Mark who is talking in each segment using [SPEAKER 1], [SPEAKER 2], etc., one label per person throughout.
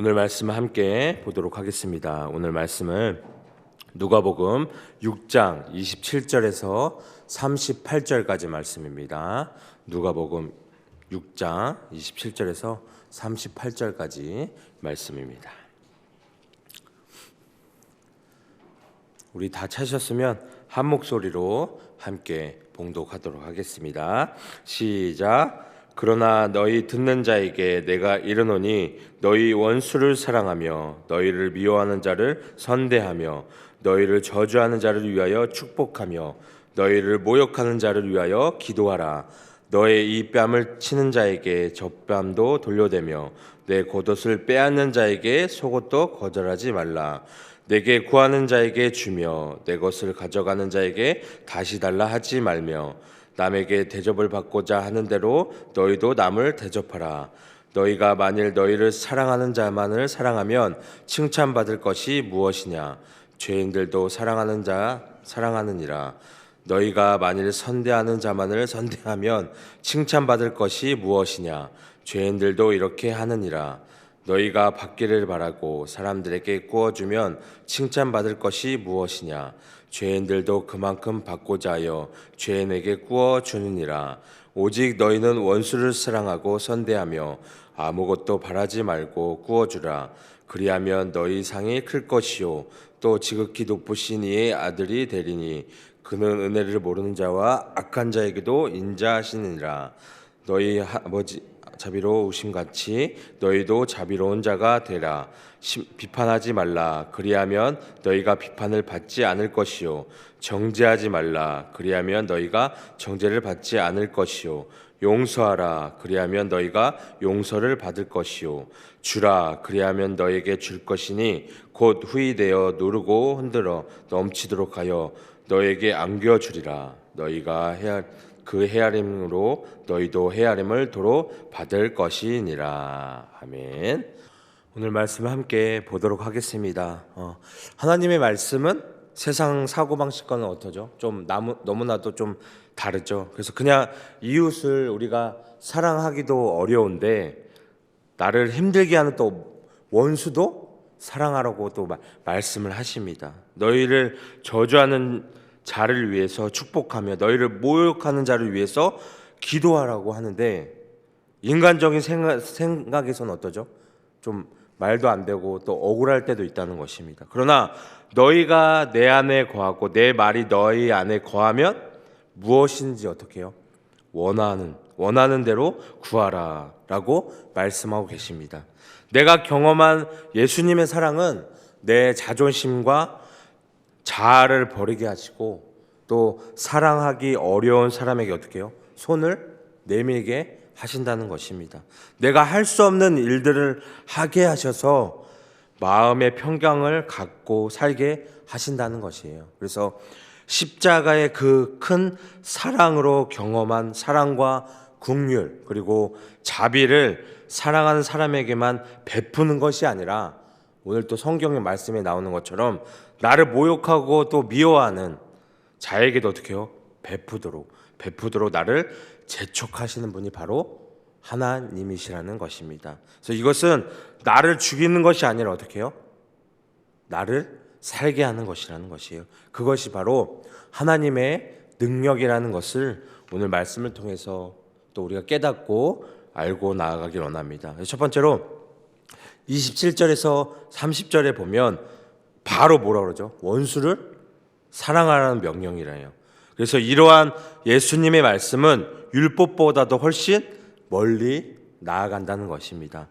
[SPEAKER 1] 오늘 말씀 함께 보도록 하겠습니다. 오늘 말씀은 누가복음 6장 27절에서 38절까지 말씀입니다. 누가복음 6장 27절에서 38절까지 말씀입니다. 우리 다 찾으셨으면 한 목소리로 함께 봉독하도록 하겠습니다. 시작. 그러나 너희 듣는 자에게 내가 이르노니 너희 원수를 사랑하며 너희를 미워하는 자를 선대하며 너희를 저주하는 자를 위하여 축복하며 너희를 모욕하는 자를 위하여 기도하라. 너의 이 뺨을 치는 자에게 젖뺨도 돌려대며 내 겉옷을 빼앗는 자에게 속옷도 거절하지 말라. 내게 구하는 자에게 주며 내 것을 가져가는 자에게 다시 달라 하지 말며 남에게 대접을 받고자 하는 대로 너희도 남을 대접하라. 너희가 만일 너희를 사랑하는 자만을 사랑하면 칭찬받을 것이 무엇이냐? 죄인들도 사랑하는 자 사랑하느니라. 너희가 만일 선대하는 자만을 선대하면 칭찬받을 것이 무엇이냐? 죄인들도 이렇게 하느니라. 너희가 받기를 바라고 사람들에게 구워주면 칭찬받을 것이 무엇이냐? 죄인들도 그만큼 받고자 하여 죄인에게 구워주느니라. 오직 너희는 원수를 사랑하고 선대하며 아무것도 바라지 말고 구워주라. 그리하면 너희 상이 클 것이요 또 지극히 높으신 이의 아들이 되리니 그는 은혜를 모르는 자와 악한 자에게도 인자하시느니라. 너희 아버지 자비로우심 같이 너희도 자비로운 자가 되라. 비판하지 말라. 그리하면 너희가 비판을 받지 않을 것이요 정죄하지 말라. 그리하면 너희가 정죄를 받지 않을 것이요 용서하라. 그리하면 너희가 용서를 받을 것이요 주라. 그리하면 너에게 줄 것이니 곧 후히되어 누르고 흔들어 넘치도록 하여 너에게 안겨 주리라. 너희가 그 헤아림으로 너희도 헤아림을 도로 받을 것이니라. 아멘. 오늘 말씀을 함께 보도록 하겠습니다. 하나님의 말씀은 세상 사고방식과는 어떠죠? 좀 너무나도 좀 다르죠. 그래서 그냥 이웃을 우리가 사랑하기도 어려운데 나를 힘들게 하는 또 원수도 사랑하라고 또 말씀을 하십니다. 너희를 저주하는 자를 위해서 축복하며 너희를 모욕하는 자를 위해서 기도하라고 하는데 인간적인 생각에서는 어떠죠? 좀 말도 안 되고 또 억울할 때도 있다는 것입니다. 그러나 너희가 내 안에 거하고 내 말이 너희 안에 거하면 무엇인지 어떻게 해요? 원하는 대로 구하라 라고 말씀하고 계십니다. 내가 경험한 예수님의 사랑은 내 자존심과 자아를 버리게 하시고 또 사랑하기 어려운 사람에게 어떻게 해요? 손을 내밀게 하신다는 것입니다. 내가 할 수 없는 일들을 하게 하셔서 마음의 평강을 갖고 살게 하신다는 것이에요. 그래서 십자가의 그 큰 사랑으로 경험한 사랑과 긍휼 그리고 자비를 사랑하는 사람에게만 베푸는 것이 아니라 오늘 또 성경의 말씀에 나오는 것처럼 나를 모욕하고 또 미워하는 자에게도 어떻게 해요? 베푸도록 나를 재촉하시는 분이 바로 하나님이시라는 것입니다. 그래서 이것은 나를 죽이는 것이 아니라 어떻게 해요? 나를 살게 하는 것이라는 것이에요. 그것이 바로 하나님의 능력이라는 것을 오늘 말씀을 통해서 또 우리가 깨닫고 알고 나아가길 원합니다. 첫 번째로 27절에서 30절에 보면 바로 뭐라 그러죠? 원수를 사랑하라는 명령이라요. 그래서 이러한 예수님의 말씀은 율법보다도 훨씬 멀리 나아간다는 것입니다.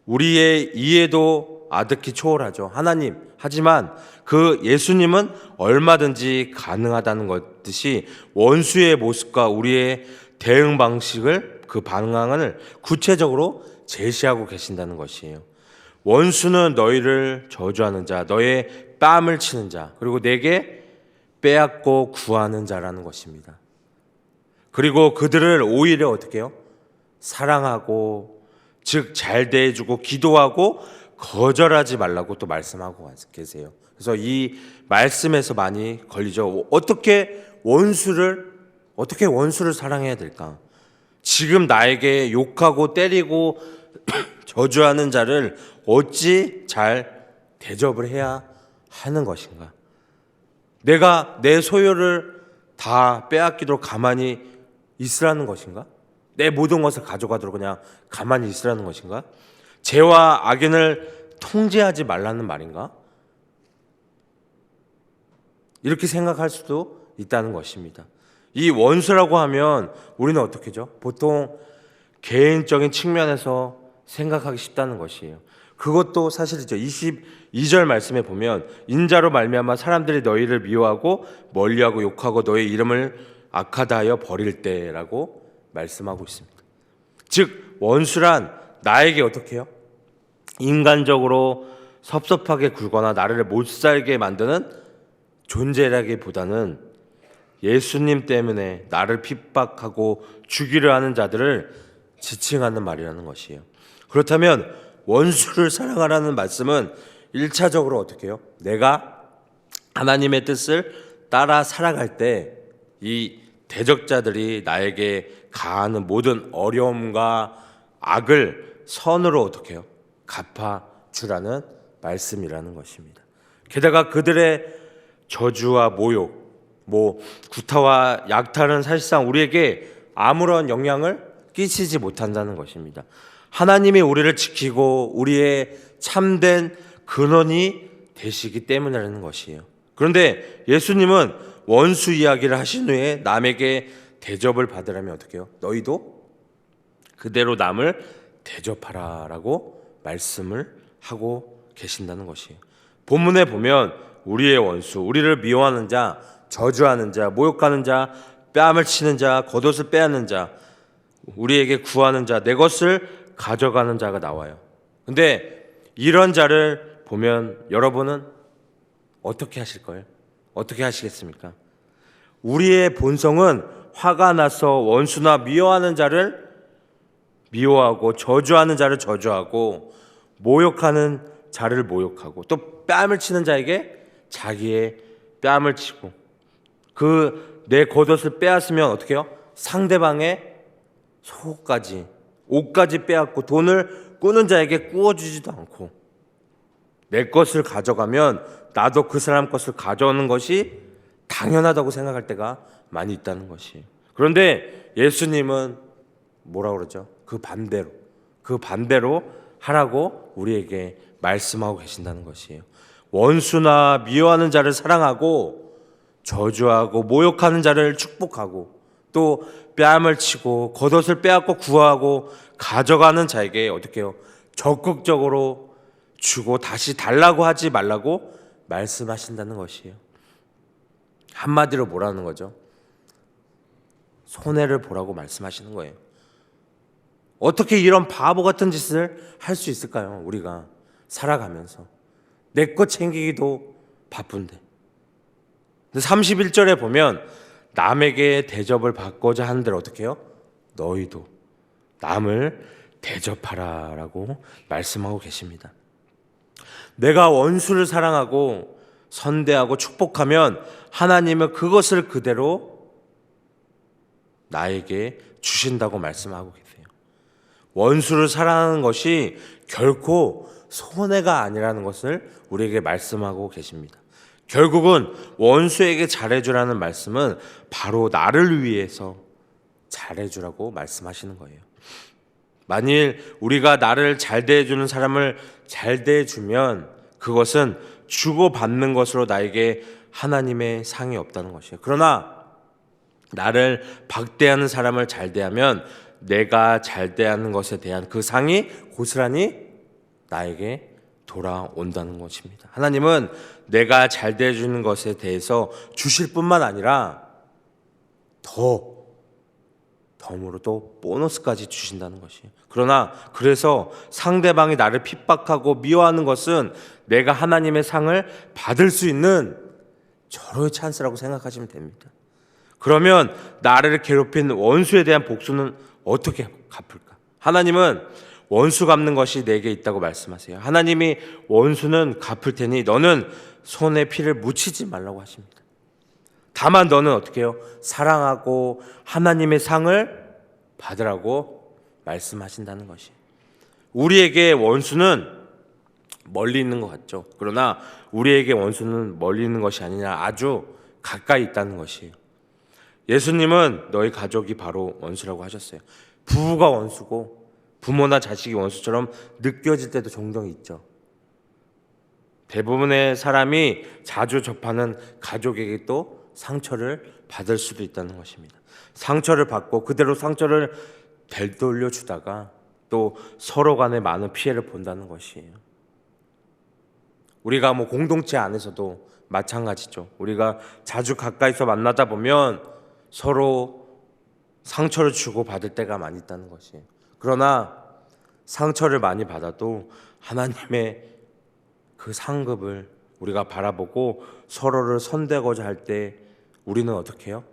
[SPEAKER 1] 우리의 이해도 아득히 초월하죠. 하나님. 하지만 그 예수님은 얼마든지 가능하다는 것듯이 원수의 모습과 우리의 대응 방식을 그 방향을 구체적으로 제시하고 계신다는 것이에요. 원수는 너희를 저주하는 자, 너의 뺨을 치는 자, 그리고 내게 빼앗고 구하는 자라는 것입니다. 그리고 그들을 오히려 어떻게 해요? 사랑하고 즉 잘 대해주고 기도하고 거절하지 말라고 또 말씀하고 계세요. 그래서 이 말씀에서 많이 걸리죠. 어떻게 원수를 사랑해야 될까? 지금 나에게 욕하고 때리고 저주하는 자를 어찌 잘 대접을 해야 하는 것인가? 내가 내 소유를 다 빼앗기도록 가만히 있으라는 것인가? 내 모든 것을 가져가도록 그냥 가만히 있으라는 것인가? 죄와 악인을 통제하지 말라는 말인가? 이렇게 생각할 수도 있다는 것입니다. 이 원수라고 하면 우리는 어떻게 하죠? 보통 개인적인 측면에서 생각하기 쉽다는 것이에요. 그것도 사실이죠. 22절 말씀에 보면 인자로 말미암아 사람들이 너희를 미워하고 멀리하고 욕하고 너희 이름을 악하다 하여 버릴 때라고 말씀하고 있습니다. 즉 원수란 나에게 어떻게 해요? 인간적으로 섭섭하게 굴거나 나를 못 살게 만드는 존재라기보다는 예수님 때문에 나를 핍박하고 죽이려 하는 자들을 지칭하는 말이라는 것이에요. 그렇다면 원수를 사랑하라는 말씀은 1차적으로 어떻게 해요? 내가 하나님의 뜻을 따라 살아갈 때 이 대적자들이 나에게 가하는 모든 어려움과 악을 선으로 어떻게 해요? 갚아주라는 말씀이라는 것입니다. 게다가 그들의 저주와 모욕, 구타와 약탈은 사실상 우리에게 아무런 영향을 끼치지 못한다는 것입니다. 하나님이 우리를 지키고 우리의 참된 근원이 되시기 때문이라는 것이에요. 그런데 예수님은 원수 이야기를 하신 후에 남에게 대접을 받으려면 어떻게 해요? 너희도 그대로 남을 대접하라라고 말씀을 하고 계신다는 것이에요. 본문에 보면 우리의 원수, 우리를 미워하는 자, 저주하는 자, 모욕하는 자, 뺨을 치는 자, 겉옷을 빼앗는 자, 우리에게 구하는 자, 내 것을 가져가는 자가 나와요. 근데 이런 자를 보면 여러분은 어떻게 하실 거예요? 어떻게 하시겠습니까? 우리의 본성은 화가 나서 원수나 미워하는 자를 미워하고 저주하는 자를 저주하고 모욕하는 자를 모욕하고 또 뺨을 치는 자에게 자기의 뺨을 치고 내 겉옷을 빼앗으면 어떻게 해요? 상대방의 속옷까지 옷까지 빼앗고 돈을 꾸는 자에게 꾸어주지도 않고 내 것을 가져가면 나도 그 사람 것을 가져오는 것이 당연하다고 생각할 때가 많이 있다는 것이에요. 그런데 예수님은 뭐라고 그러죠? 그 반대로 하라고 우리에게 말씀하고 계신다는 것이에요. 원수나 미워하는 자를 사랑하고 저주하고 모욕하는 자를 축복하고 또 뺨을 치고 겉옷을 빼앗고 구하고 가져가는 자에게 어떻게 해요? 적극적으로 주고 다시 달라고 하지 말라고 말씀하신다는 것이에요. 한마디로 뭐라는 거죠? 손해를 보라고 말씀하시는 거예요. 어떻게 이런 바보 같은 짓을 할 수 있을까요? 우리가 살아가면서 내 것 챙기기도 바쁜데. 31절에 보면 남에게 대접을 받고자 하는 데를 어떻게 해요? 너희도 남을 대접하라라고 말씀하고 계십니다. 내가 원수를 사랑하고 선대하고 축복하면 하나님은 그것을 그대로 나에게 주신다고 말씀하고 계세요. 원수를 사랑하는 것이 결코 손해가 아니라는 것을 우리에게 말씀하고 계십니다. 결국은 원수에게 잘해주라는 말씀은 바로 나를 위해서 잘해주라고 말씀하시는 거예요. 만일 우리가 나를 잘 대해주는 사람을 잘 대해주면 그것은 주고받는 것으로 나에게 하나님의 상이 없다는 것이에요. 그러나 나를 박대하는 사람을 잘 대하면 내가 잘 대하는 것에 대한 그 상이 고스란히 나에게 돌아온다는 것입니다. 하나님은 내가 잘 대해주는 것에 대해서 주실 뿐만 아니라 덤으로 또 보너스까지 주신다는 것이에요. 그러나 그래서 상대방이 나를 핍박하고 미워하는 것은 내가 하나님의 상을 받을 수 있는 절호의 찬스라고 생각하시면 됩니다. 그러면 나를 괴롭힌 원수에 대한 복수는 어떻게 갚을까? 하나님은 원수 갚는 것이 내게 있다고 말씀하세요. 하나님이 원수는 갚을 테니 너는 손에 피를 묻히지 말라고 하십니다. 다만 너는 어떻게 해요? 사랑하고 하나님의 상을 받으라고 말씀하신다는 것이에요. 우리에게 원수는 멀리 있는 것 같죠. 그러나 우리에게 원수는 멀리 있는 것이 아니라 아주 가까이 있다는 것이에요. 예수님은 너희 가족이 바로 원수라고 하셨어요. 부부가 원수고 부모나 자식이 원수처럼 느껴질 때도 종종 있죠. 대부분의 사람이 자주 접하는 가족에게 또 상처를 받을 수도 있다는 것입니다. 상처를 받고 그대로 상처를 되돌려 주다가 또 서로 간에 많은 피해를 본다는 것이에요. 우리가 공동체 안에서도 마찬가지죠. 우리가 자주 가까이서 만나다 보면 서로 상처를 주고 받을 때가 많이 있다는 것이에요. 그러나 상처를 많이 받아도 하나님의 그 상급을 우리가 바라보고 서로를 선대고자 할 때 우리는 어떻게 해요?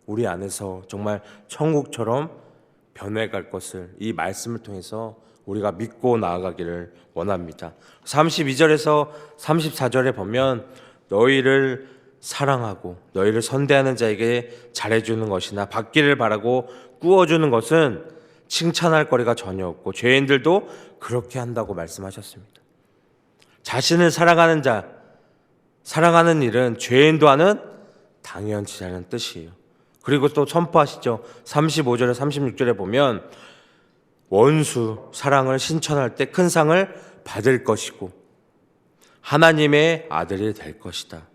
[SPEAKER 1] 우리 안에서 정말 천국처럼 변해갈 것을 이 말씀을 통해서 우리가 믿고 나아가기를 원합니다. 32절에서 34절에 보면 너희를 사랑하고 너희를 선대하는 자에게 잘해주는 것이나 받기를 바라고 꾸어주는 것은 칭찬할 거리가 전혀 없고 죄인들도 그렇게 한다고 말씀하셨습니다. 자신을 사랑하는 자, 사랑하는 일은 죄인도 하는 당연치라는 뜻이에요. 그리고 또 선포하시죠. 35절에 36절에 보면 원수 사랑을 신천할 때 큰 상을 받을 것이고 하나님의 아들이 될 것이다.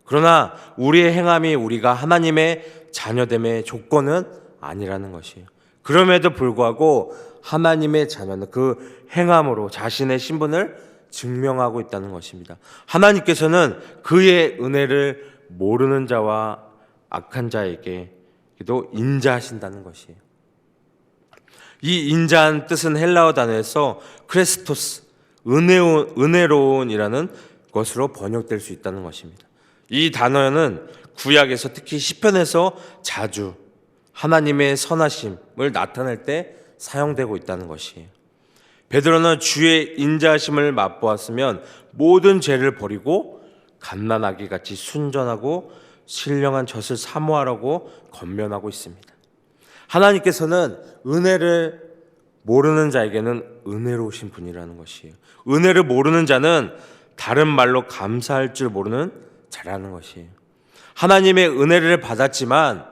[SPEAKER 1] 그러나 우리의 행함이 우리가 하나님의 자녀됨의 조건은 아니라는 것이에요. 그럼에도 불구하고 하나님의 자녀는 그 행함으로 자신의 신분을 증명하고 있다는 것입니다. 하나님께서는 그의 은혜를 모르는 자와 악한 자에게도 인자하신다는 것이에요. 이 인자한 뜻은 헬라어 단어에서 크레스토스, 은혜로운이라는 것으로 번역될 수 있다는 것입니다. 이 단어는 구약에서 특히 시편에서 자주 하나님의 선하심을 나타낼 때 사용되고 있다는 것이에요. 베드로는 주의 인자하심을 맛보았으면 모든 죄를 버리고 갓난아기 같이 순전하고 신령한 젖을 사모하라고 권면하고 있습니다. 하나님께서는 은혜를 모르는 자에게는 은혜로우신 분이라는 것이에요. 은혜를 모르는 자는 다른 말로 감사할 줄 모르는 자라는 것이에요. 하나님의 은혜를 받았지만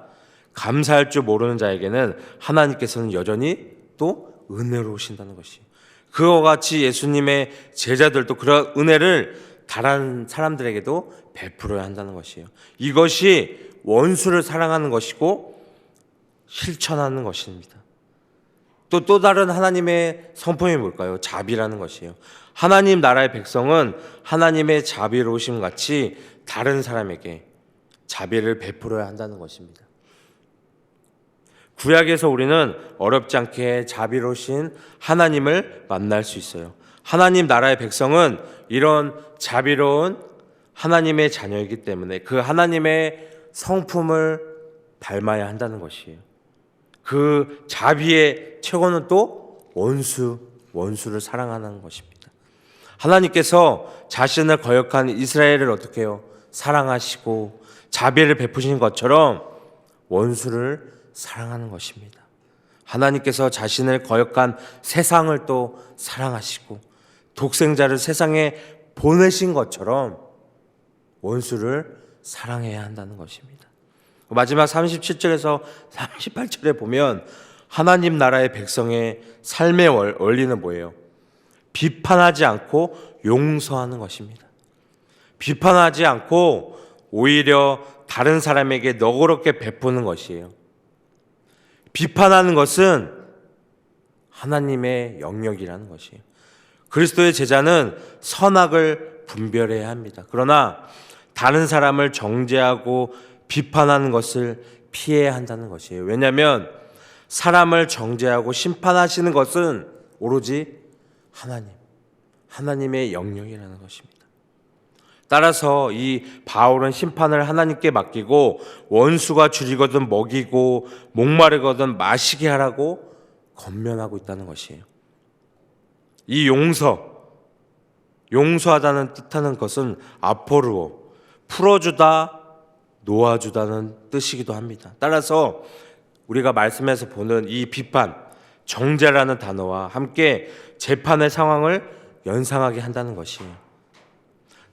[SPEAKER 1] 감사할 줄 모르는 자에게는 하나님께서는 여전히 또 은혜로우신다는 것이에요. 그와 같이 예수님의 제자들도 그런 은혜를 다른 사람들에게도 베풀어야 한다는 것이에요. 이것이 원수를 사랑하는 것이고 실천하는 것입니다. 또 다른 하나님의 성품이 뭘까요? 자비라는 것이에요. 하나님 나라의 백성은 하나님의 자비로우심 같이 다른 사람에게 자비를 베풀어야 한다는 것입니다. 구약에서 우리는 어렵지 않게 자비로우신 하나님을 만날 수 있어요. 하나님 나라의 백성은 이런 자비로운 하나님의 자녀이기 때문에 그 하나님의 성품을 닮아야 한다는 것이에요. 그 자비의 최고는 또 원수를 사랑하는 것입니다. 하나님께서 자신을 거역한 이스라엘을 어떻게 해요? 사랑하시고 자비를 베푸신 것처럼 원수를 사랑하는 것입니다. 하나님께서 자신을 거역한 세상을 또 사랑하시고 독생자를 세상에 보내신 것처럼 원수를 사랑해야 한다는 것입니다. 마지막 37절에서 38절에 보면 하나님 나라의 백성의 삶의 원리는 뭐예요? 비판하지 않고 용서하는 것입니다. 비판하지 않고 오히려 다른 사람에게 너그럽게 베푸는 것이에요. 비판하는 것은 하나님의 영역이라는 것이에요. 그리스도의 제자는 선악을 분별해야 합니다. 그러나 다른 사람을 정죄하고 비판하는 것을 피해야 한다는 것이에요. 왜냐하면 사람을 정죄하고 심판하시는 것은 오로지 하나님의 영역이라는 것입니다. 따라서 이 바울은 심판을 하나님께 맡기고 원수가 줄이거든 먹이고 목마르거든 마시게 하라고 권면하고 있다는 것이에요. 이 용서하다는 뜻하는 것은 아포르오, 풀어주다, 놓아주다는 뜻이기도 합니다. 따라서 우리가 말씀에서 보는 이 비판, 정죄라는 단어와 함께 재판의 상황을 연상하게 한다는 것이에요.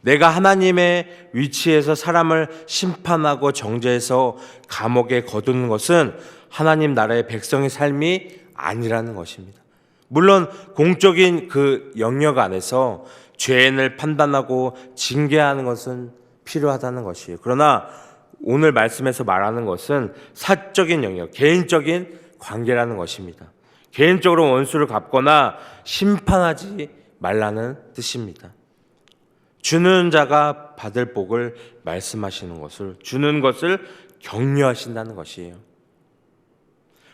[SPEAKER 1] 내가 하나님의 위치에서 사람을 심판하고 정죄해서 감옥에 거두는 것은 하나님 나라의 백성의 삶이 아니라는 것입니다. 물론 공적인 그 영역 안에서 죄인을 판단하고 징계하는 것은 필요하다는 것이에요. 그러나 오늘 말씀에서 말하는 것은 사적인 영역, 개인적인 관계라는 것입니다. 개인적으로 원수를 갚거나 심판하지 말라는 뜻입니다. 주는 자가 받을 복을 말씀하시는 것을, 주는 것을 격려하신다는 것이에요.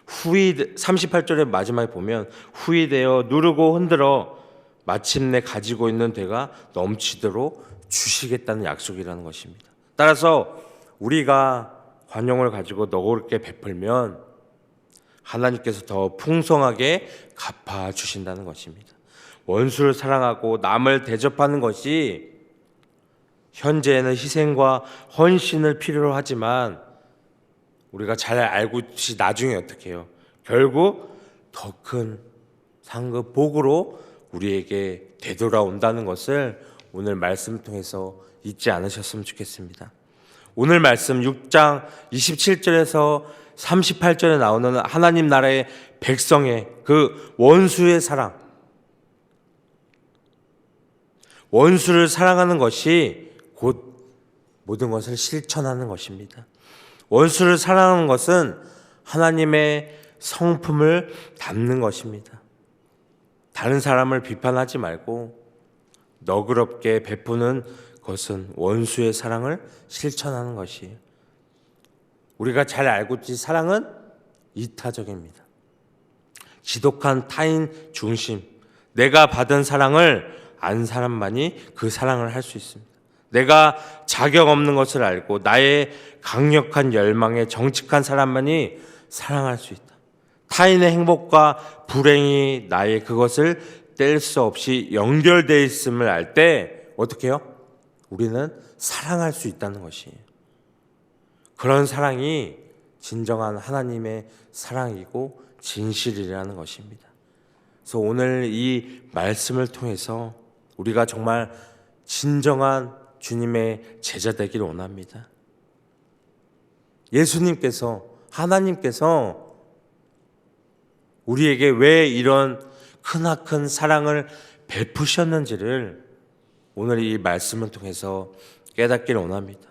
[SPEAKER 1] 38절의 마지막에 보면 후이되어 누르고 흔들어 마침내 가지고 있는 되가 넘치도록 주시겠다는 약속이라는 것입니다. 따라서 우리가 관용을 가지고 너그럽게 베풀면 하나님께서 더 풍성하게 갚아주신다는 것입니다. 원수를 사랑하고 남을 대접하는 것이 현재에는 희생과 헌신을 필요로 하지만 우리가 잘 알고 있듯이 나중에 어떻게 해요? 결국 더 큰 상급 복으로 우리에게 되돌아온다는 것을 오늘 말씀을 통해서 잊지 않으셨으면 좋겠습니다. 오늘 말씀 6장 27절에서 38절에 나오는 하나님 나라의 백성의 그 원수의 사랑, 원수를 사랑하는 것이 곧 모든 것을 실천하는 것입니다. 원수를 사랑하는 것은 하나님의 성품을 담는 것입니다. 다른 사람을 비판하지 말고 너그럽게 베푸는 것은 원수의 사랑을 실천하는 것이에요. 우리가 잘 알고 있듯이 사랑은 이타적입니다. 지독한 타인 중심, 내가 받은 사랑을 안 사람만이 그 사랑을 할 수 있습니다. 내가 자격 없는 것을 알고 나의 강력한 열망에 정직한 사람만이 사랑할 수 있다. 타인의 행복과 불행이 나의 그것을 뗄 수 없이 연결되어 있음을 알 때 어떻게 해요? 우리는 사랑할 수 있다는 것이에요. 그런 사랑이 진정한 하나님의 사랑이고 진실이라는 것입니다. 그래서 오늘 이 말씀을 통해서 우리가 정말 진정한 주님의 제자 되기를 원합니다. 예수님께서, 하나님께서 우리에게 왜 이런 크나큰 사랑을 베푸셨는지를 오늘 이 말씀을 통해서 깨닫기를 원합니다.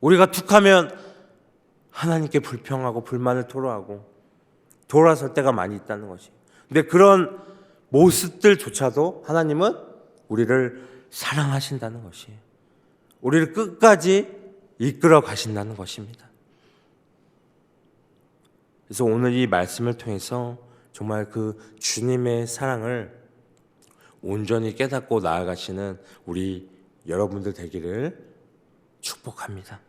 [SPEAKER 1] 우리가 툭하면 하나님께 불평하고 불만을 토로하고 돌아설 때가 많이 있다는 것이. 근데 그런 모습들조차도 하나님은 우리를 사랑하신다는 것이에요. 우리를 끝까지 이끌어 가신다는 것입니다. 그래서 오늘 이 말씀을 통해서 정말 그 주님의 사랑을 온전히 깨닫고 나아가시는 우리 여러분들 되기를 축복합니다.